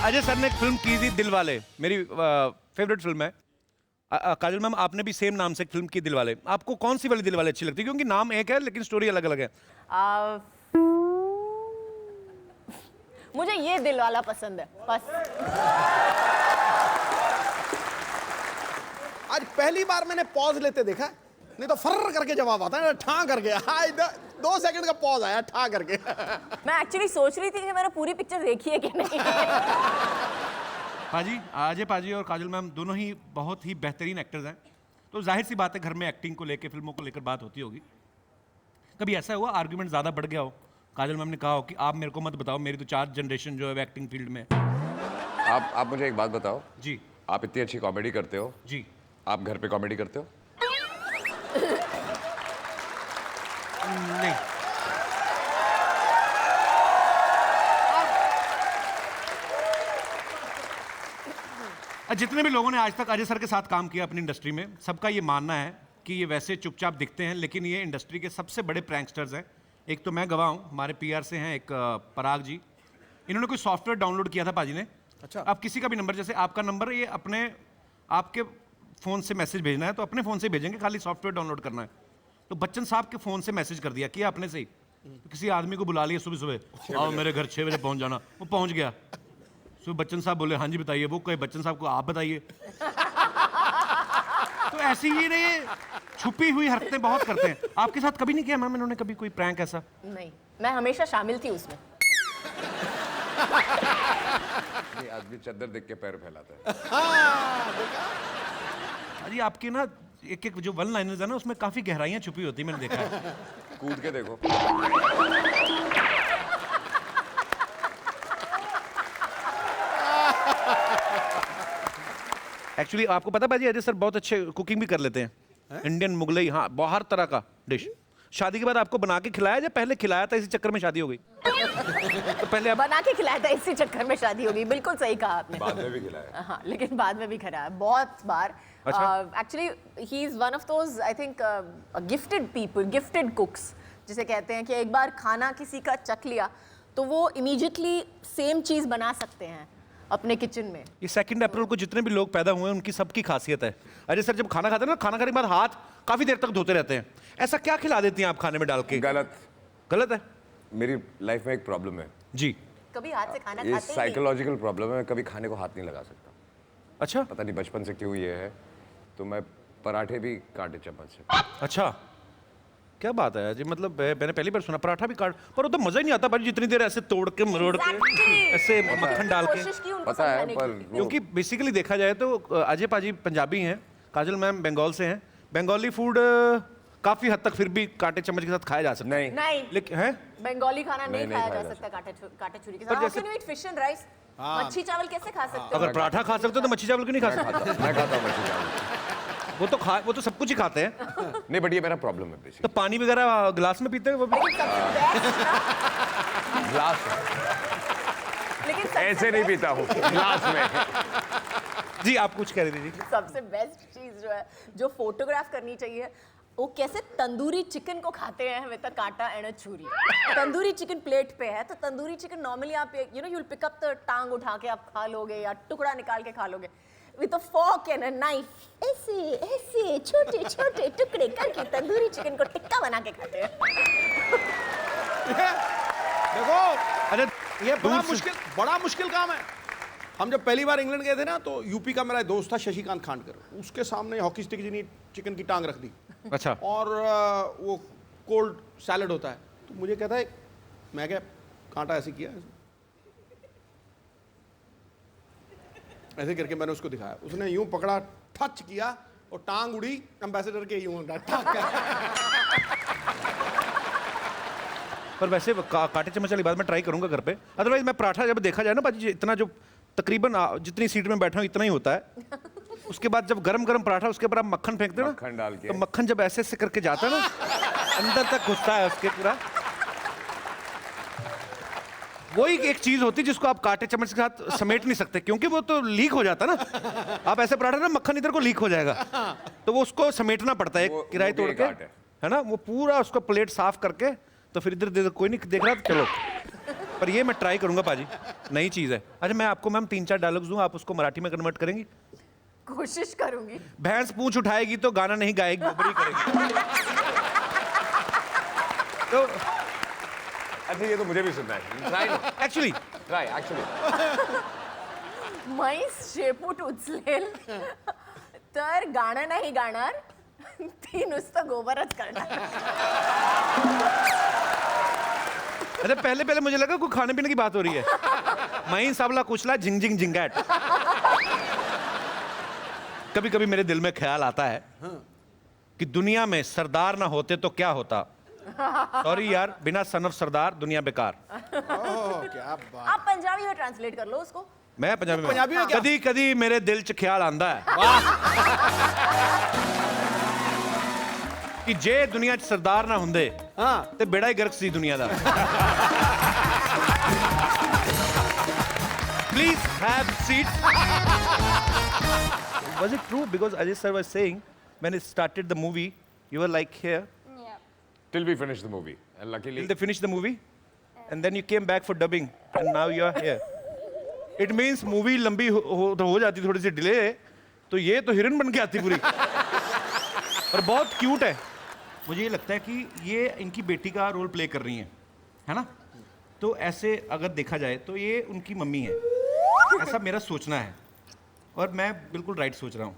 Ajay sir ने एक film की थी दिलवाले, मेरी फेवरेट फिल्म है। काजल मैम, आपने भी सेम नाम से एक फिल्म की दिलवाले। आपको कौन सी वाली दिलवाले अच्छी लगती है? क्योंकि नाम एक है लेकिन स्टोरी अलग अलग है। मुझे ये दिलवाला पसंद है बस। आज पहली बार मैंने पॉज लेते देखा, नहीं तो फर्र करके जवाब आता है, ठा करके। हाँ, 2 सेकंड का पॉज आया, ठा करके। मैं एक्चुअली सोच रही थी कि मैंने पूरी पिक्चर देखी है कि नहीं। पाजी, अजय पाजी और काजल मैम दोनों ही बहुत ही बेहतरीन एक्टर्स हैं, तो जाहिर सी बात है घर में एक्टिंग को लेकर, फिल्मों को लेकर बात होती होगी। कभी ऐसा हुआ आर्ग्यूमेंट ज़्यादा बढ़ गया हो, काजल मैम ने कहा हो कि आप मेरे को मत बताओ, मेरी तो 4 जनरेशन जो है एक्टिंग फील्ड में। आप मुझे एक बात बताओ जी। आप इतनी अच्छी कॉमेडी करते हो जी। आप घर पे कॉमेडी करते हो? नहीं। जितने भी लोगों ने आज तक अजय सर के साथ काम किया अपनी इंडस्ट्री में, सबका ये मानना है कि ये वैसे चुपचाप दिखते हैं लेकिन ये इंडस्ट्री के सबसे बड़े प्रैंकस्टर्स हैं। एक तो मैं गवाह हूँ, हमारे पीआर से हैं एक पराग जी। इन्होंने कोई सॉफ्टवेयर डाउनलोड किया था पाजी ने। अच्छा। आप किसी का भी नंबर, जैसे आपका नंबर, ये अपने आपके फ़ोन से मैसेज भेजना है तो अपने फ़ोन से भेजेंगे, खाली सॉफ्टवेयर डाउनलोड करना है। तो बच्चन साहब के फ़ोन से मैसेज कर दिया, किया अपने से ही। तो किसी आदमी को बुला लिया सुबह सुबह, आओ मेरे घर 6 बजे पहुँच जाना। वो पहुँच गया। तो बच्चन साहब बोले हाँ जी बताइए। वो कहे बच्चन साहब को आप बताइए। तो ऐसी ये छुपी हुई हरकतें बहुत करते हैं। आपके साथ कभी नहीं किया मैम इन्होंने कभी कोई प्रैंक ऐसा? नहीं, मैं हमेशा शामिल थी उसमें। ये आदमी चद्दर देख के पैर फैलाता है। अरे आपकी ना एक एक जो वन लाइनर्स है ना, उसमें काफी गहराइयां छुपी होती है, मैंने देखा है। कूद के देखो। एक्चुअली आपको पता भाजी, अजय सर बहुत अच्छे कुकिंग भी कर लेते हैं। इंडियन, मुगलई, हाँ हर तरह का डिश। शादी के बाद आपको बना के खिलाया या पहले खिलाया था इसी चक्कर में शादी हो गई? तो पहले आप... बना के खिलाया था इसी चक्कर में शादी हो गई। बिल्कुल सही कहा आपने। बाद में भी खिलाया। हाँ, लेकिन बाद में भी खिलाया बहुत बार। Actually he is one of those, I think, gifted people, gifted cooks जिसे कहते हैं, कि एक बार खाना किसी का चख लिया तो वो इमीडिएटली सेम चीज़ बना सकते हैं अपने किचन में। ये 2 अप्रैल को जितने भी लोग पैदा हुए हैं उनकी सबकी खासियत है। अजय सर जब खाना खाते हैं ना, खाना खाने के बाद हाथ काफी देर तक धोते रहते हैं। ऐसा क्या खिला देती हैं आप खाने में डाल के? गलत। गलत है? मेरी लाइफ में एक प्रॉब्लम है जी। कभी हाथ से खाना ये खाते ही साइकोलॉजिकल प्रॉब्लम है, मैं कभी खाने को हाथ नहीं लगा सकता। अच्छा। पता नहीं बचपन से क्यों ये है। तो मैं पराठे भी काटे चम्मच से। अच्छा, क्या बात है जी। मतलब मैंने पहली बार सुना पराठा भी काट, पर वो तो मजा ही नहीं आता भाई, जितनी देर ऐसे तोड़ के मरोड़ के ऐसे मक्खन डाल के। कोशिश की उनको पता है समझाने की। पर क्योंकि बेसिकली देखा जाए तो अजय पाजी पंजाबी हैं, काजल मैम बंगाल से हैं। बंगाली फूड काफी हद तक फिर भी कांटे चम्मच के साथ खाया जा सकता है। नहीं। लेकिन है बंगाली खाना नहीं नहीं खाया खाया जा जा सकता कांटे छुरी के पर साथ। जैसे- How can you eat fish and rice? मच्छी चावल कैसे खा सकते हो? अगर पराठा खा सकते हो तो मच्छी चावल क्यों नहीं खा सकते? मैं खाता हूँ मच्छी चावल। वो तो सब कुछ ही खाते हैं। नहीं, बट ये मेरा प्रॉब्लम है तो बेसिकली। पानी वगैरह गिलास में पीते हैं वो भी? ग्लास लेकिन ऐसे नहीं पीता हूँ, ग्लास में। जी आप कुछ कह रहे थे जी। सबसे बेस्ट चीज जो है, जो फोटोग्राफ करनी चाहिए, वो कैसे तंदूरी चिकन को खाते हैं विद अ कांटा एंड अ छुरी। तंदूरी चिकन प्लेट पे है, तो तंदूरी चिकन नॉर्मली आप you will pick up the टांग उठा के आप खा लोगे या टुकड़ा निकाल के खा लोगे। With a fork and a knife ऐसे ऐसे छोटे छोटे टुकड़े करके तंदूरी चिकन को टिक्का बना के खाते हैं। देखो, अरे ये बड़ा मुश्किल काम है। हम जब पहली बार इंग्लैंड गए थे ना, तो यूपी का मेरा दोस्त था शशिकांत खांडकर, उसके सामने हॉकी स्टिक जितनी चिकन की टांग रख दी। अच्छा। और वो कोल्ड सैलड होता है, तो मुझे कहता है, मैं क्या कांटा ऐसे किया, ऐसे करके मैंने उसको दिखाया। उसने यूं पकड़ा, टच किया और टांग उड़ी एम्बेसडर के यूं पर वैसे कांटे चम्मच वाली बात मैं ट्राई करूंगा घर पे। अदरवाइज मैं पराठा जब देखा जाए ना पाजी, इतना जो तकरीबन जितनी सीट में बैठा हूँ इतना ही होता है। उसके बाद जब गरम गरम पराठा, उसके ऊपर आप मक्खन फेंकते हो ना, मक्खन डाल के, तो मक्खन जब ऐसे ऐसे करके जाता है ना, अंदर तक घुसता है उसके पूरा। वही एक चीज होती है जिसको आप कांटे चम्मच के साथ समेट नहीं सकते, क्योंकि वो तो लीक हो जाता ना। आप ऐसे पराठा ना, मक्खन इधर को लीक हो जाएगा, तो वो उसको समेटना पड़ता है एक किराए तोड़ के, है ना। वो पूरा उसको प्लेट साफ करके, तो फिर इधर कोई नहीं देख रहा, तो चलो पर ये मैं ट्राई करूंगा पाजी, नई चीज़ है। अच्छा मैं आपको मैम 3-4 डायलॉग्स दूं, आप उसको मराठी में कन्वर्ट करेंगी? कोशिश करूंगी। भैंस पूंछ उठाएगी तो गाना नहीं गाएगी, गोबरी करेगी। तो अच्छा ये तो मुझे भी सुनना है। ट्राई एक्चुअली म्हैस शेपूट उचलेल तर गाणं नाही गाणार, ती नुसतं गोबरच करणार। अरे पहले मुझे लगा कोई खाने पीने की बात हो रही है। मई साबला कुचला झिंग झिंग झिंगैट। कभी कभी मेरे दिल में ख्याल आता है कि दुनिया में सरदार ना होते तो क्या होता। सॉरी यार, बिना सन ऑफ सरदार दुनिया बेकार। क्या बात। आप पंजाबी में ट्रांसलेट कर लो उसको। मैं पंजाबी में क्या? कदी कदी मेरे दिल च ख्याल आंदा है कि जे दुनिया च सरदार ना हुंदे हाँ ते बेड़ा ही गर्क सी दुनिया दा। Please have seat. Was it true? Because Ajay sir was saying when it started the movie, you were like here till we finish the movie and luckily till they finished the movie, and then you came back for dubbing, and now you are here. It means movie लंबी हो जाती थोड़ी सी delay, तो ये तो हिरन बन के आती पूरी। और बहुत क्यूट है। मुझे ये लगता है कि ये इनकी बेटी का रोल प्ले कर रही हैं, है ना? तो ऐसे अगर देखा जाए तो ये उनकी मम्मी है, ऐसा मेरा सोचना है। और मैं बिल्कुल राइट सोच रहा हूँ,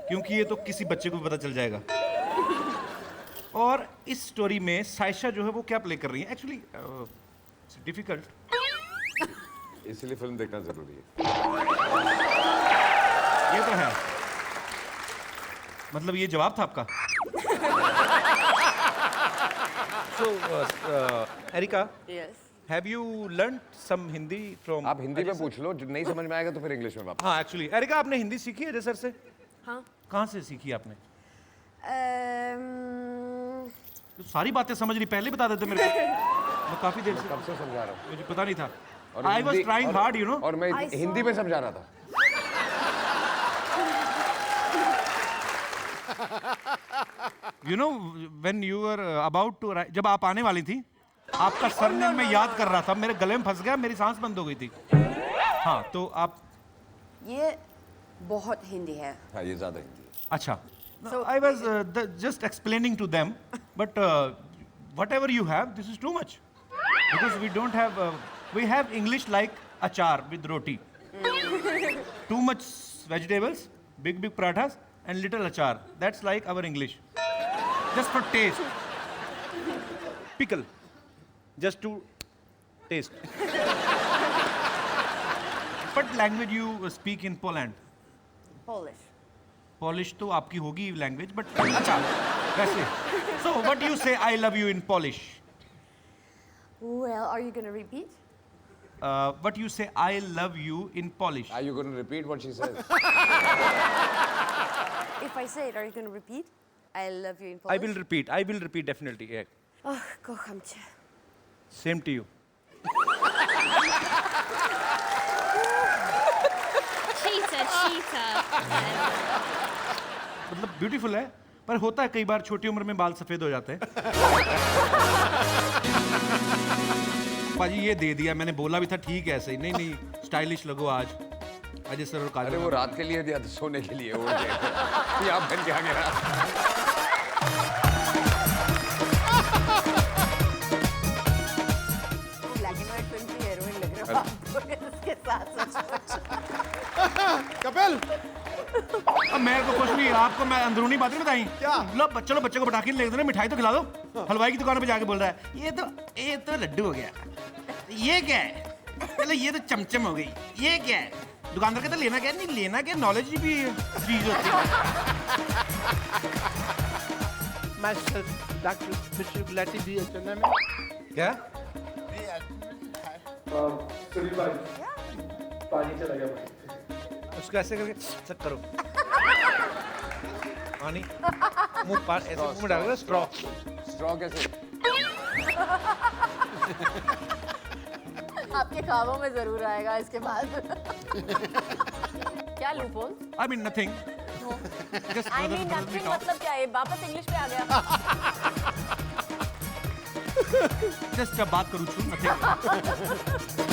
क्योंकि ये तो किसी बच्चे को भी पता चल जाएगा। और इस स्टोरी में सायशा जो है वो क्या प्ले कर रही है? एक्चुअली डिफिकल्ट, इसलिए फिल्म देखना जरूरी है। ये तो है। मतलब ये जवाब था आपका? So, Erika, Yes. have you learned some Hindi from? आप हिंदी में पूछ लो, जो नहीं समझ में आएगा तो फिर इंग्लिश में वापस। हाँ, एक्चुअली एरिका आपने हिंदी सीखी है अजय सर से? हाँ। कहाँ से सीखी आपने? तो सारी बातें समझ रही, पहले बता देते मेरे को। मैं काफी देर से कब से समझा रहा हूँ मुझे पता नहीं था। और I was Hindi- trying hard, you know. और मैं I saw- हिंदी में समझा रहा था। You know, when you were about to write, जब आप आने वाली थी, आपका सरनेम मैं याद कर रहा था, मेरे गले में फंस गया, मेरी सांस बंद हो गई थी। हाँ, तो आप ये बहुत हिंदी है। हाँ ये ज्यादा हिंदी है। अच्छा। I was just explaining to them, but whatever you have, this is too much, because we don't have. We have English like achar with roti. Too much vegetables, big parathas, and little achar. That's like our English. Just for taste. Pickle. Just to taste. What language you speak in Poland? Polish. Polish तो आपकी होगी language, but अच्छा वैसे। So what do you say I love you in Polish? Well, are you gonna repeat? What you say I love you in Polish? Are you going to repeat what she says? If I say it, are you going to repeat? I love you in I Polish. will repeat. I will repeat definitely. Yeah. Oh, kocham cię. Same to you. cheater. मतलब beautiful है, पर होता है कई बार छोटी उम्र में बाल सफेद हो जाते हैं। पाजी ये दे दिया, मैंने बोला भी था ठीक है ऐसे ही। नहीं स्टाइलिश लगो आज अजय सर और काजल। अरे वो रात के लिए दिया था, सोने के लिए उड़ के यहाँ पहन के आ गया। ब्लैक एंड व्हाइट फिल्म की हीरोइन लग रहे हो आप इसके साथ सच। कपिल अब मेरे को कुछ नहीं, आपको मैं अंदरूनी बातें बताई क्या? लो चलो बच्चे को पटाखे ले दो ना, मिठाई तो खिला दो। हलवाई की दुकान पे जाके बोल रहा है ये तो लड्डू हो गया, ये क्या है, चलो ये तो चमचम हो गई, ये क्या है। दुकानदार कहता लेना क्या? नहीं लेना क्या, नॉलेज भी चीज होती है। Master Dr. Mr. Gulati भी है चलने में। क्या? पानी चला गया। उसको ऐसे करके चेक करो। पानी मुंह पार ऐसे मुंह में डाल स्ट्रॉ। स्ट्रॉ कैसे? आपके ख्वाबों में जरूर आएगा इसके बाद। क्या loophole? I mean nothing. Just I mean brother nothing talk. मतलब क्या है? वापस इंग्लिश पे आ गया। जस्ट बात करूँ छू नथिंग